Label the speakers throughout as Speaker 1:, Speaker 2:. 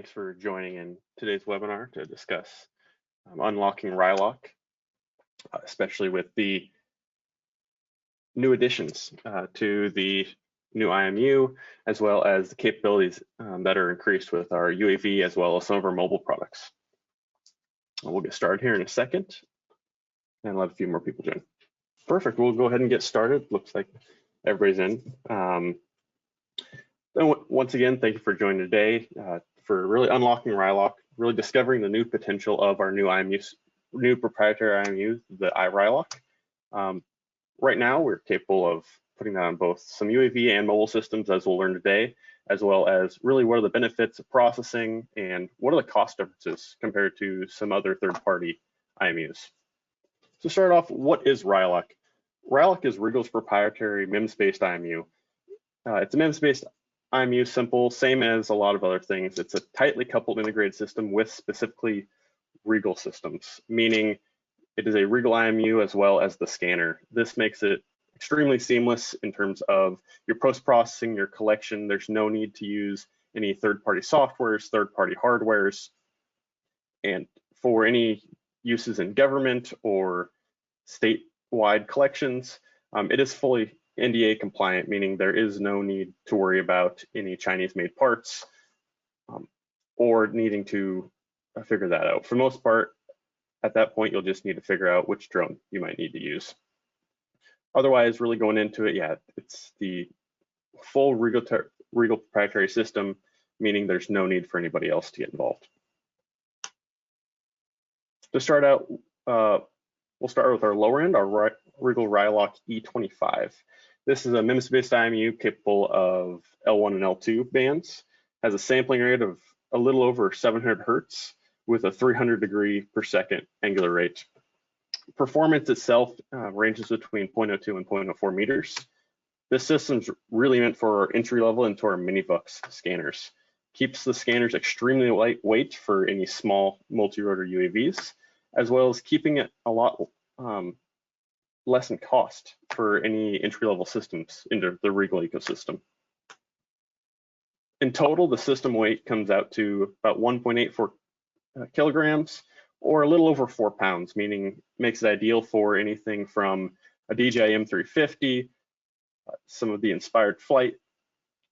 Speaker 1: Thanks for joining in today's webinar to discuss unlocking RILOC, especially with the new additions to the new IMU, as well as the capabilities that are increased with our UAV, as well as some of our mobile products. We'll get started here in a second and let a few more people join. Perfect, we'll go ahead and get started. Looks like everybody's in. Once again, thank you for joining today for really unlocking RILOC, really discovering the new potential of our new IMUs, new proprietary IMU, the RILOC. Right now, we're capable of putting that on both some UAV and mobile systems, as we'll learn today, as well as really what are the benefits of processing and what are the cost differences compared to some other third-party IMUs. To start off, what is RILOC? RILOC is RIEGL's proprietary MEMS-based IMU. It's a MEMS-based IMU, simple, same as a lot of other things. It's a tightly coupled integrated system with specifically RIEGL systems, meaning it is a RIEGL IMU as well as the scanner. This makes it extremely seamless in terms of your post-processing, your collection. There's no need to use any third-party softwares, third-party hardwares. And for any uses in government or statewide collections, it is fully NDA compliant, meaning there is no need to worry about any Chinese-made parts or needing to figure that out. For the most part, at that point, you'll just need to figure out which drone you might need to use. Otherwise, really going into it, yeah, it's the full RIEGL proprietary system, meaning there's no need for anybody else to get involved. To start out, we'll start with our lower end, our RIEGL RILOC E25. This is a MEMS-based IMU capable of L1 and L2 bands, has a sampling rate of a little over 700 Hertz with a 300 degree per second angular rate. Performance itself ranges between 0.02 and 0.04 meters. This system's really meant for entry level into our mini-VUX scanners. Keeps the scanners extremely lightweight for any small multi-rotor UAVs, as well as keeping it a lot less in cost for any entry-level systems into the RIEGL ecosystem. In total, the system weight comes out to about 1.84 kilograms, or a little over 4 pounds, meaning makes it ideal for anything from a DJI M350, some of the inspired flight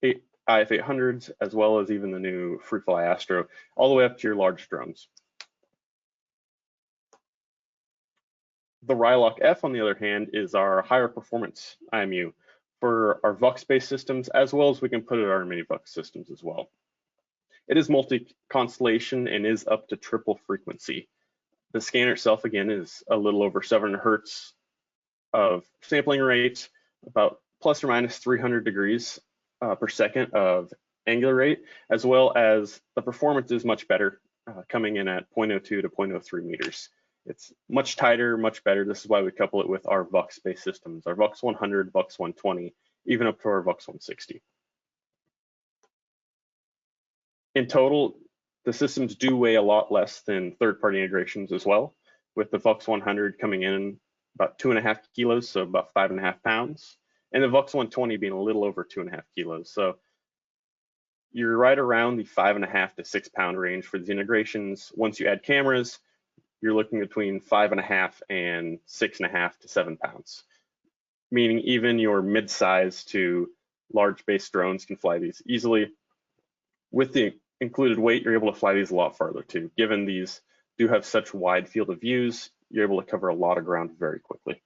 Speaker 1: IF-800s, as well as even the new FreeFly Astro, all the way up to your large drones. The RILOC F, on the other hand, is our higher performance IMU for our VUX-based systems, as well as we can put it on our mini VUX systems as well. It is multi-constellation and is up to triple frequency. The scanner itself, again, is a little over 700 Hertz of sampling rate, about plus or minus 300 degrees per second of angular rate, as well as the performance is much better, coming in at 0.02 to 0.03 meters. It's much tighter, much better. This is why we couple it with our VUX-based systems, our VUX 100, VUX 120, even up to our VUX 160. In total, the systems do weigh a lot less than third-party integrations as well, with the VUX 100 coming in about 2.5 kilos, so about 5.5 pounds, and the VUX 120 being a little over 2.5 kilos. So you're right around the 5.5 to 6 pound range for these integrations. Once you add cameras, you're looking between 5.5 and 6.5 to 7 pounds, meaning even your mid-size to large base drones can fly these easily. With the included weight, you're able to fly these a lot farther too. Given these do have such wide field of views, you're able to cover a lot of ground very quickly.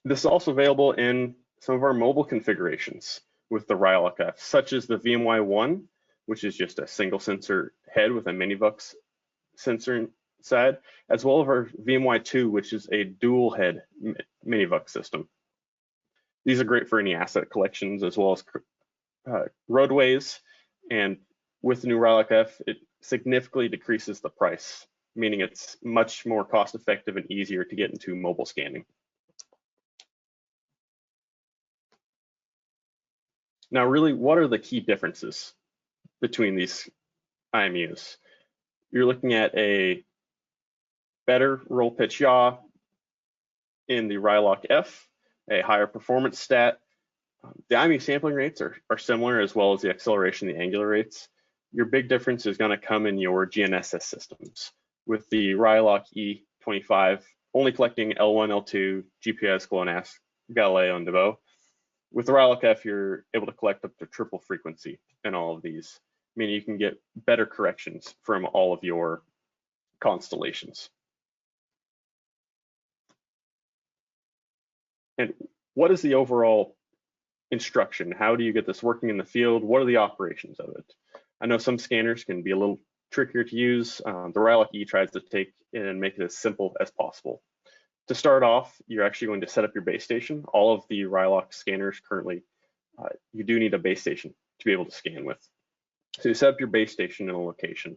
Speaker 1: This is also available in some of our mobile configurations with the RILOC F, such as the VMY1, which is just a single sensor head with a mini VUX sensor inside, as well as our VMY2, which is a dual head mini VUX system. These are great for any asset collections as well as roadways, and with the new RILOC F, it significantly decreases the price, meaning it's much more cost effective and easier to get into mobile scanning. Now, really, what are the key differences between these IMUs? You're looking at a better roll pitch yaw in the RILOC F, a higher performance stat, The IMU sampling rates are similar, as well as the acceleration, the angular rates. Your big difference is going to come in your GNSS systems, with the RILOC E25 only collecting L1, L2, GPS, GLONASS, Galileo, and DeVoe. With the RILOC F, you're able to collect up to triple frequency in all of these, meaning you can get better corrections from all of your constellations. And what is the overall instruction? How do you get this working in the field? What are the operations of it? I know some scanners can be a little trickier to use. The RILOC E tries to take it and make it as simple as possible. To start off, you're actually going to set up your base station. All of the RILOC scanners currently, you do need a base station to be able to scan with. So you set up your base station in a location.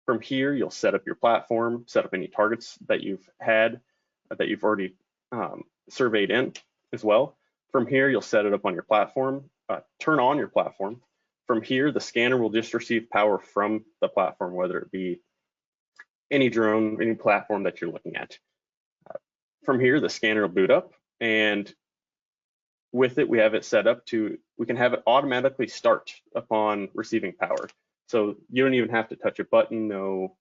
Speaker 1: From here, you'll set up your platform, set up any targets that you've had, that you've already surveyed in as well. From here, you'll set it up on your platform, turn on your platform. From here, the scanner will just receive power from the platform, whether it be any drone, any platform that you're looking at. From here, the scanner will boot up, and with it, we have it set up to, we can have it automatically start upon receiving power. So you don't even have to touch a button, no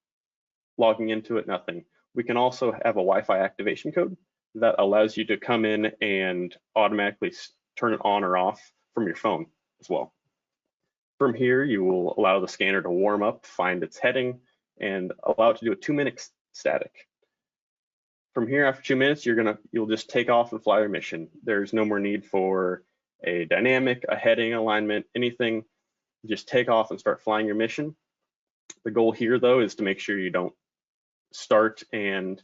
Speaker 1: logging into it, nothing. We can also have a Wi-Fi activation code that allows you to come in and automatically turn it on or off from your phone as well. From here, you will allow the scanner to warm up, find its heading, and allow it to do a 2-minute static. From here, after 2 minutes, you'll just take off and fly your mission. There's no more need for a dynamic, a heading alignment, anything. Just take off and start flying your mission. The goal here, though, is to make sure you don't start and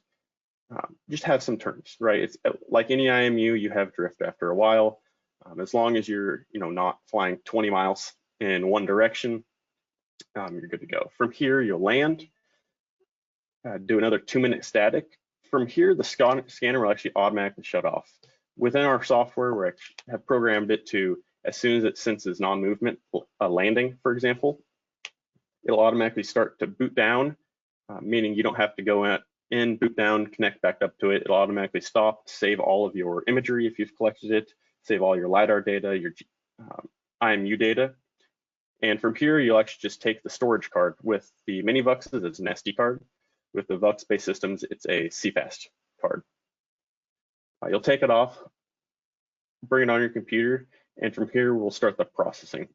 Speaker 1: just have some turns, right? It's like any IMU, you have drift after a while. As long as you're, not flying 20 miles in one direction, you're good to go. From here, you'll land, do another 2-minute static. From here, the scanner will actually automatically shut off. Within our software, we have programmed it to, as soon as it senses non-movement, a landing, for example, it'll automatically start to boot down, meaning you don't have to go in, boot down, connect back up to it. It'll automatically stop, save all of your imagery if you've collected it, save all your LiDAR data, your IMU data. And from here, you'll actually just take the storage card. With the mini VUXs, it's an SD card. With the VUX-based systems, it's a CFast card. You'll take it off, bring it on your computer, and from here, we'll start the processing.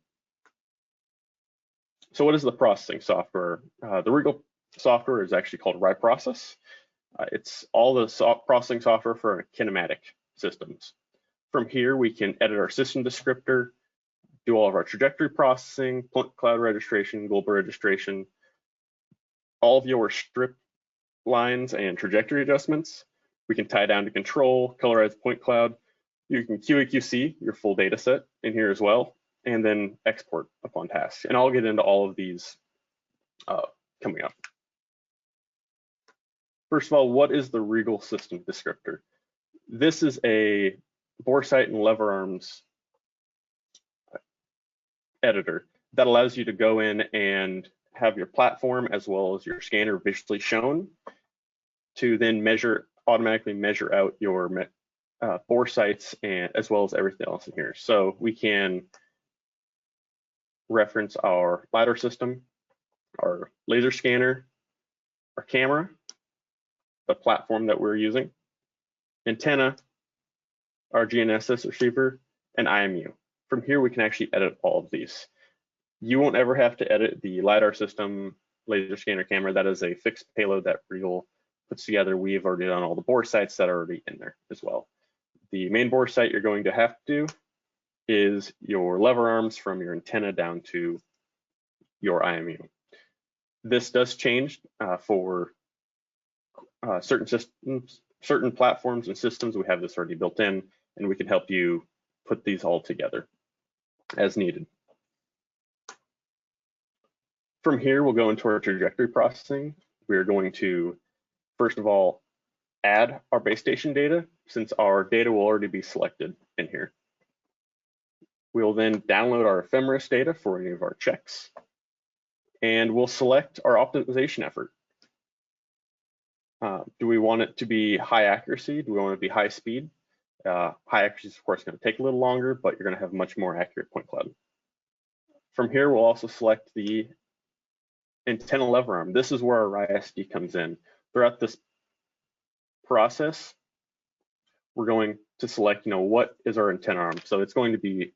Speaker 1: So what is the processing software? The RIEGL software is actually called RIProcess. It's all the processing software for kinematic systems. From here, we can edit our system descriptor, do all of our trajectory processing, point cloud registration, global registration, all of your strip lines and trajectory adjustments. We can tie down to control, colorize point cloud. You can QAQC your full data set in here as well, and then export upon task. And I'll get into all of these coming up. First of all, what is the RIEGL system descriptor? This is a bore sight and lever arms editor that allows you to go in and have your platform as well as your scanner visually shown to then automatically measure out your bore sights and as well as everything else in here. So we can reference our LiDAR system, our laser scanner, our camera, the platform that we're using, antenna, our GNSS or Shriver, and IMU. From here, we can actually edit all of these. You won't ever have to edit the LiDAR system, laser scanner, camera. That is a fixed payload that RIEGL puts together. We've already done all the bore sights that are already in there as well. The main bore sight you're going to have to do is your lever arms from your antenna down to your IMU. This does change for certain systems, certain platforms and systems. We have this already built in, and we can help you put these all together as needed. From here, we'll go into our trajectory processing. We're going to, first of all, add our base station data, since our data will already be selected in here. We'll then download our ephemeris data for any of our checks, and we'll select our optimization effort. Do we want it to be high accuracy? Do we want it to be high speed? High accuracy is of course going to take a little longer, but you're going to have much more accurate point cloud. From here, we'll also select the antenna lever arm. This is where our RISD comes in. Throughout this process, we're going to select, what is our antenna arm. So it's going to be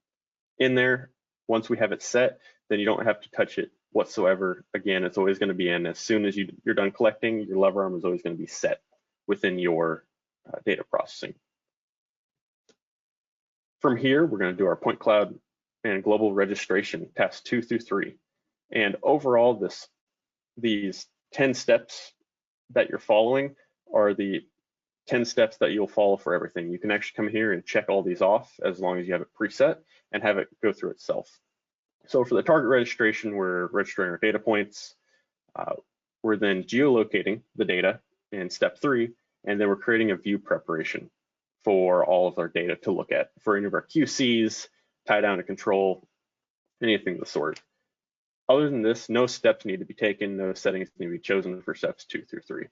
Speaker 1: in there. Once we have it set, then you don't have to touch it whatsoever. Again, it's always going to be in. As soon as you're done collecting, your lever arm is always going to be set within your data processing. From here, we're going to do our point cloud and global registration tasks 2 through 3. And overall, these 10 steps that you're following are the 10 steps that you'll follow for everything. You can actually come here and check all these off as long as you have it preset and have it go through itself. So for the target registration, we're registering our data points. We're then geolocating the data in step 3, and then we're creating a view preparation for all of our data to look at for any of our QCs, tie down to control, anything of the sort. Other than this, no steps need to be taken, no settings need to be chosen for steps 2 through 3.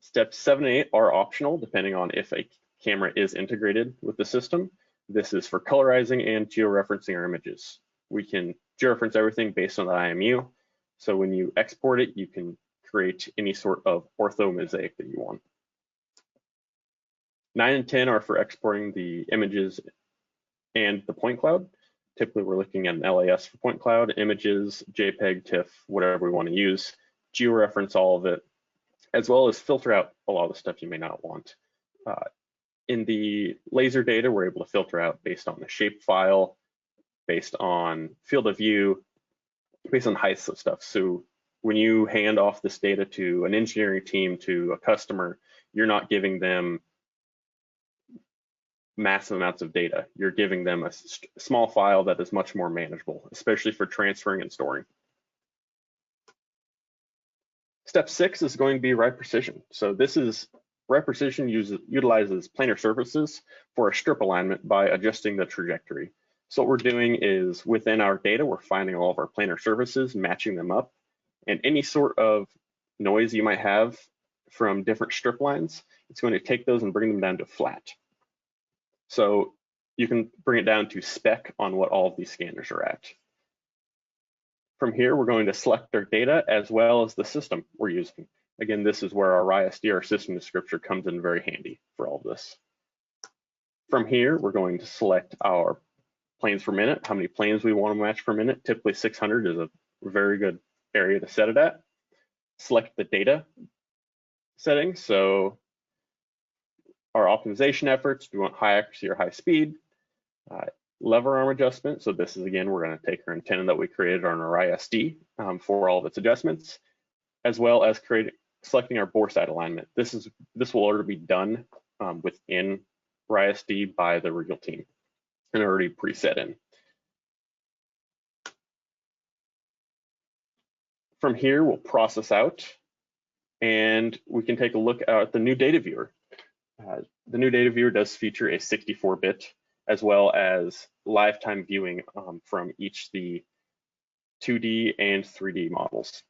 Speaker 1: Steps 7 and 8 are optional depending on if a camera is integrated with the system. This is for colorizing and georeferencing our images. We can georeference everything based on the IMU. So when you export it, you can create any sort of ortho mosaic that you want. 9 and 10 are for exporting the images and the point cloud. Typically, we're looking at an LAS for point cloud, images, JPEG, TIFF, whatever we want to use, georeference all of it, as well as filter out a lot of the stuff you may not want. In the laser data, we're able to filter out based on the shape file, based on field of view, based on heights of stuff. So when you hand off this data to an engineering team, to a customer, you're not giving them massive amounts of data. You're giving them a small file that is much more manageable, especially for transferring and storing. Step 6 is going to be right precision. So this is right precision utilizes planar surfaces for a strip alignment by adjusting the trajectory. So what we're doing is within our data, we're finding all of our planar surfaces, matching them up, and any sort of noise you might have from different strip lines, it's going to take those and bring them down to flat. So you can bring it down to spec on what all of these scanners are at. From here, we're going to select our data as well as the system we're using. Again, this is where our RISD, our system descriptor, comes in very handy for all of this. From here, we're going to select our planes per minute, how many planes we want to match per minute. Typically 600 is a very good area to set it at. Select the data settings. So our optimization efforts, do we want high accuracy or high speed? Lever arm adjustment. So this is, again, we're going to take our antenna that we created on our RISD for all of its adjustments, as well as selecting our bore side alignment. This will already be done within RISD by the RIEGL team and already preset in. From here, we'll process out, and we can take a look at the new data viewer. The new data viewer does feature a 64-bit as well as lifetime viewing from each the 2D and 3D models.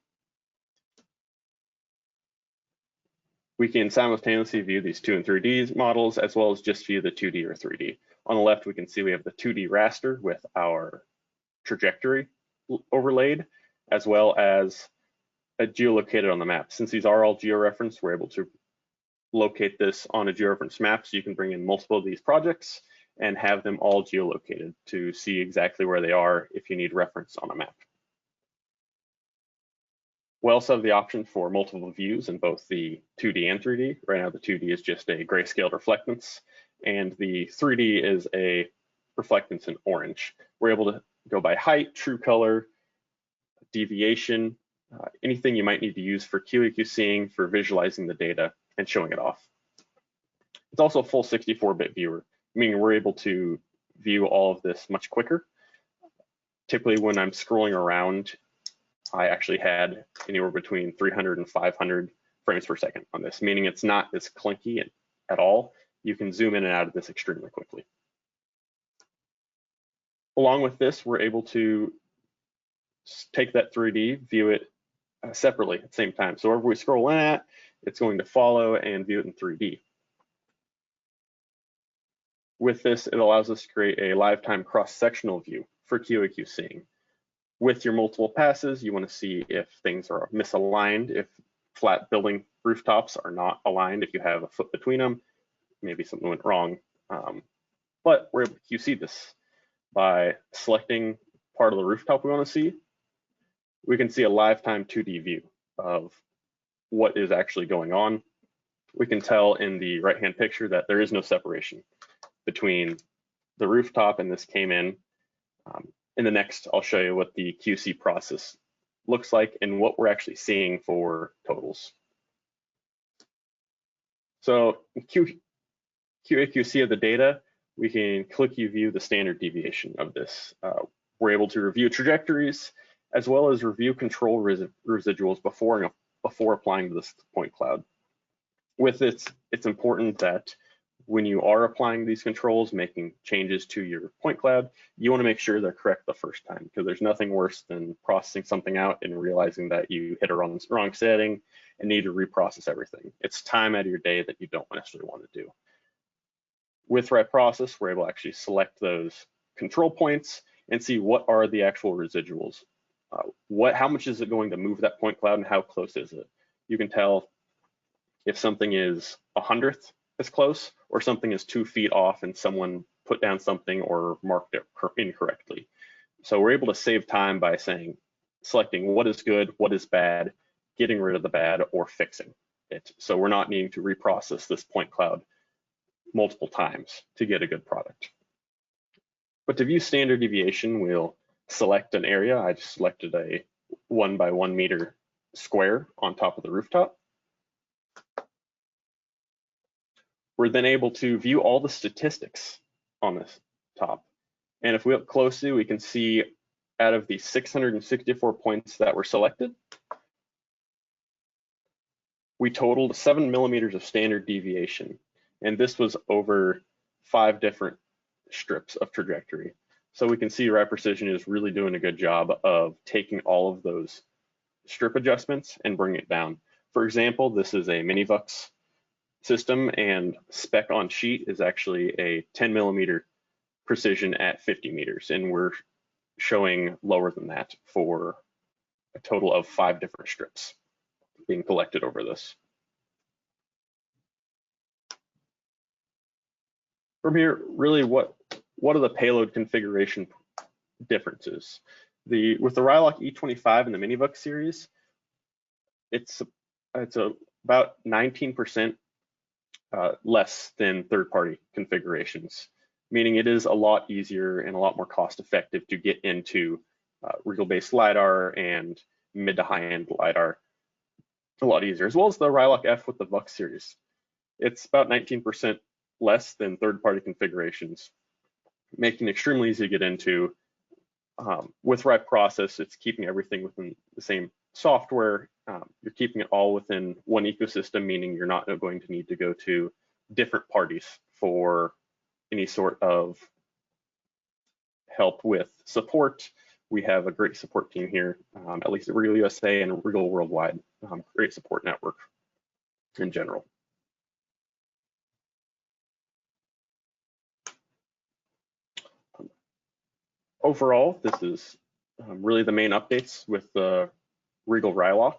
Speaker 1: We can simultaneously view these 2 and 3D models as well as just view the 2D or 3D. On the left, we can see we have the 2D raster with our trajectory overlaid, as well as a geolocated on the map. Since these are all georeferenced, we're able to locate this on a georeferenced map, so you can bring in multiple of these projects and have them all geolocated to see exactly where they are if you need reference on a map. We also have the option for multiple views in both the 2D and 3D. Right now, the 2D is just a grayscale reflectance, and the 3D is a reflectance in orange. We're able to go by height, true color, deviation, anything you might need to use for QAQCing, for visualizing the data and showing it off. It's also a full 64-bit viewer, meaning we're able to view all of this much quicker. Typically, when I'm scrolling around, I actually had anywhere between 300 and 500 frames per second on this, meaning it's not as clunky at all. You can zoom in and out of this extremely quickly. Along with this, we're able to take that 3D, view it separately at the same time. So wherever we scroll in at, it's going to follow and view it in 3D. With this, it allows us to create a live-time cross-sectional view for QA/QCing. With your multiple passes, you want to see if things are misaligned, if flat building rooftops are not aligned, if you have a foot between them, maybe something went wrong. But we're able to QC this by selecting part of the rooftop we want to see. We can see a live-time 2D view of what is actually going on. We can tell in the right-hand picture that there is no separation between the rooftop and this came in. In the next, I'll show you what the QC process looks like and what we're actually seeing for totals. So QA/QC of the data, we can click view the standard deviation of this. We're able to review trajectories as well as review control residuals before applying to this point cloud. With it, it's important that when you are applying these controls, making changes to your point cloud, you want to make sure they're correct the first time, because there's nothing worse than processing something out and realizing that you hit a wrong setting and need to reprocess everything. It's time out of your day that you don't necessarily want to do. With RiProcess, we're able to actually select those control points and see what are the actual residuals. How much is it going to move that point cloud and how close is it? You can tell if something is 1/100th as close or something is 2 feet off and someone put down something or marked it incorrectly. So we're able to save time by selecting what is good, what is bad, getting rid of the bad, or fixing it. So we're not needing to reprocess this point cloud multiple times to get a good product. But to view standard deviation, we'll select an area. I just selected a 1 by 1 meter square on top of the rooftop. We're then able to view all the statistics on this top. And if we look closely, we can see out of the 664 points that were selected, we totaled 7 millimeters of standard deviation. And this was over 5 different strips of trajectory. So we can see RiPrecision is really doing a good job of taking all of those strip adjustments and bringing it down. For example, this is a Minivux system and spec on sheet is actually a 10 millimeter precision at 50 meters. And we're showing lower than that for a total of 5 different strips being collected over this. From here, really what are the payload configuration differences? With the RiLOC E25 and the Minivux series, it's about 19% less than third-party configurations, meaning it is a lot easier and a lot more cost-effective to get into RIEGL-based LiDAR and mid to high-end LiDAR a lot easier, as well as the RiLOC F with the VUX series. It's about 19% less than third-party configurations, making it extremely easy to get into. With RiProcess, it's keeping everything within the same software. You're keeping it all within one ecosystem, meaning you're not going to need to go to different parties for any sort of help with support. We have a great support team here, at least at RIEGL USA and RIEGL Worldwide, great support network in general. Overall, this is really the main updates with the RIEGL RiLOC.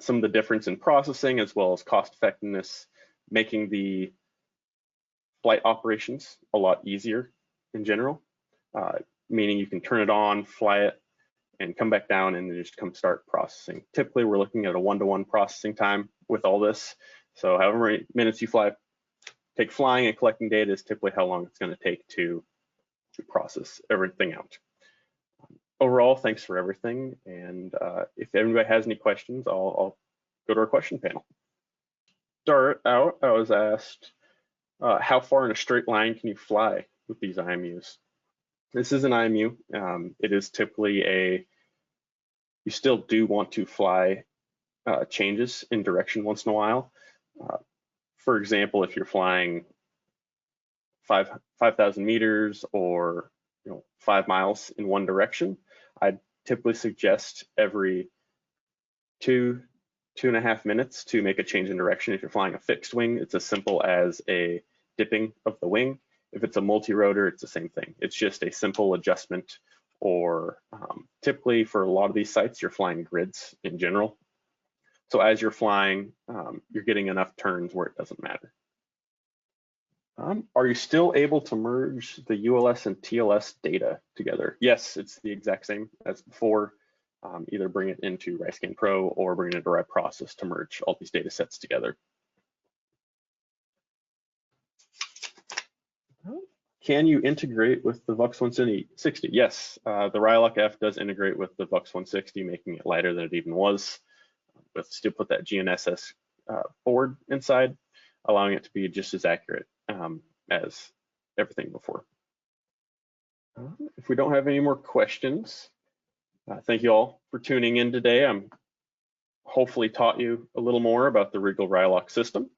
Speaker 1: Some of the difference in processing as well as cost effectiveness, making the flight operations a lot easier in general, meaning you can turn it on, fly it, and come back down and then just start processing. Typically, we're looking at a 1-to-1 processing time with all this. So however many minutes you take flying and collecting data is typically how long it's going to take to process everything out. Overall, thanks for everything. And if anybody has any questions, I'll go to our question panel. Start out, I was asked, how far in a straight line can you fly with these IMUs? This is an IMU. It is typically you still do want to fly changes in direction once in a while. For example, if you're flying 5,000 meters or 5 miles in one direction, I'd typically suggest every 2.5 minutes to make a change in direction. If you're flying a fixed wing, it's as simple as a dipping of the wing. If it's a multi-rotor, it's the same thing. It's just a simple adjustment, or typically for a lot of these sites, you're flying grids in general. So as you're flying, you're getting enough turns where it doesn't matter. Are you still able to merge the ULS and TLS data together? Yes, it's the exact same as before. Either bring it into RISCAN Pro or bring it into RIProcess to merge all these data sets together. Can you integrate with the VUX 160? Yes, the RILOC F does integrate with the VUX 160, making it lighter than it even was. But still put that GNSS board inside, allowing it to be just as accurate as everything before. If we don't have any more questions, thank you all for tuning in today. I'm hopefully taught you a little more about the RIEGL RILOC system.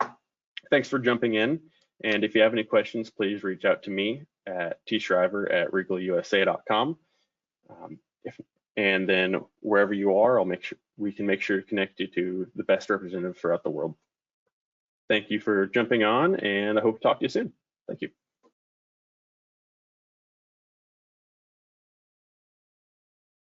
Speaker 1: Thanks for jumping in. And if you have any questions, please reach out to me at tshriver@RIEGLUSA.com. And then wherever you are, we can make sure to connect you to the best representatives throughout the world. Thank you for jumping on, and I hope to talk to you soon. Thank you.